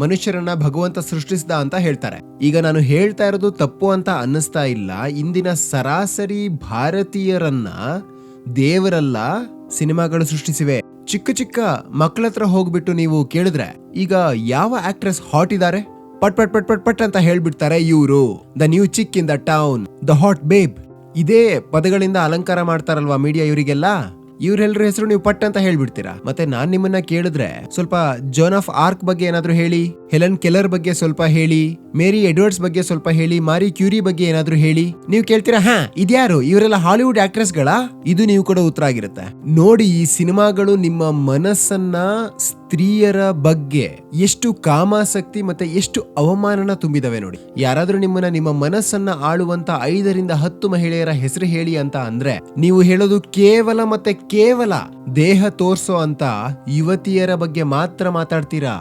ಮನುಷ್ಯರನ್ನ ಭಗವಂತ ಸೃಷ್ಟಿಸಿದ ಅಂತ ಹೇಳ್ತಾರೆ. ಈಗ ನಾನು ಹೇಳ್ತಾ ಇರೋದು ತಪ್ಪು ಅಂತ ಅನ್ನಿಸ್ತಾ ಇಲ್ಲ. ಇಂದಿನ ಸರಾಸರಿ ಭಾರತೀಯರನ್ನ ದೇವರಲ್ಲ ಸಿನಿಮಾಗಳು ಸೃಷ್ಟಿಸಿವೆ. ಚಿಕ್ಕ ಚಿಕ್ಕ ಮಕ್ಕಳ ಹತ್ರ ಹೋಗ್ಬಿಟ್ಟು ನೀವು ಕೇಳಿದ್ರೆ ಈಗ ಯಾವ ಆಕ್ಟ್ರೆಸ್ ಹಾಟ್ ಇದಾರೆ, ಪಟ್ ಪಟ್ ಪಟ್ ಪಟ್ ಪಟ್ ಅಂತ ಹೇಳ್ಬಿಡ್ತಾರೆ, ಇವರು the new chick in the town, the hot babe. ಇದೇ ಪದಗಳಿಂದ ಅಲಂಕಾರ ಮಾಡ್ತಾರಲ್ವಾ ಮೀಡಿಯಾ ಇವರಿಗೆಲ್ಲ. ಇವ್ರೆಲ್ಲರ ಹೆಸರು ನೀವು ಪಟ್ ಅಂತ ಹೇಳ್ಬಿಡ್ತೀರಾ. ಮತ್ತೆ ನಾನ್ ನಿಮ್ಮನ್ನ ಕೇಳಿದ್ರೆ ಸ್ವಲ್ಪ ಜೋನ್ ಆಫ್ ಆರ್ಕ್ ಬಗ್ಗೆ ಏನಾದ್ರು ಹೇಳಿ, ಹೆಲೆನ್ ಕೆಲ್ಲರ್ ಬಗ್ಗೆ ಸ್ವಲ್ಪ ಹೇಳಿ, ಮೇರಿ ಎಡ್ವರ್ಡ್ಸ್ ಬಗ್ಗೆ ಸ್ವಲ್ಪ ಹೇಳಿ, ಮಾರಿ ಕ್ಯೂರಿ ಬಗ್ಗೆ ಏನಾದ್ರು ಹೇಳಿ. ನೀವು ಕೇಳ್ತೀರಾ, ಹಾ ಇದ್ಯಾರು, ಇವರೆಲ್ಲ ಹಾಲಿವುಡ್ ಆಕ್ಟ್ರೆಸ್ ಗಳ? ಇದು ನೀವು ಕೂಡ ಉತ್ತರ ಆಗಿರುತ್ತೆ. ನೋಡಿ, ಈ ಸಿನಿಮಾಗಳು ನಿಮ್ಮ ಮನಸ್ಸನ್ನ ಸ್ತ್ರೀಯರ ಬಗ್ಗೆ ಎಷ್ಟು ಕಾಮಾಸಕ್ತಿ ಮತ್ತೆ ಎಷ್ಟು ಅವಮಾನನ ತುಂಬಿದವೆ ನೋಡಿ. ಯಾರಾದ್ರೂ ನಿಮ್ಮನ್ನ ನಿಮ್ಮ ಮನಸ್ಸನ್ನ ಆಳುವಂತ 5 ರಿಂದ 10 ಮಹಿಳೆಯರ ಹೆಸರು ಹೇಳಿ ಅಂತ ಅಂದ್ರೆ ನೀವು ಹೇಳೋದು ಕೇವಲ ಮತ್ತೆ ಕೇವಲ ದೇಹ ತೋರ್ಸೋ ಅಂತ ಯುವತಿಯರ ಬಗ್ಗೆ ಮಾತ್ರ ಮಾತಾಡ್ತೀರಾ.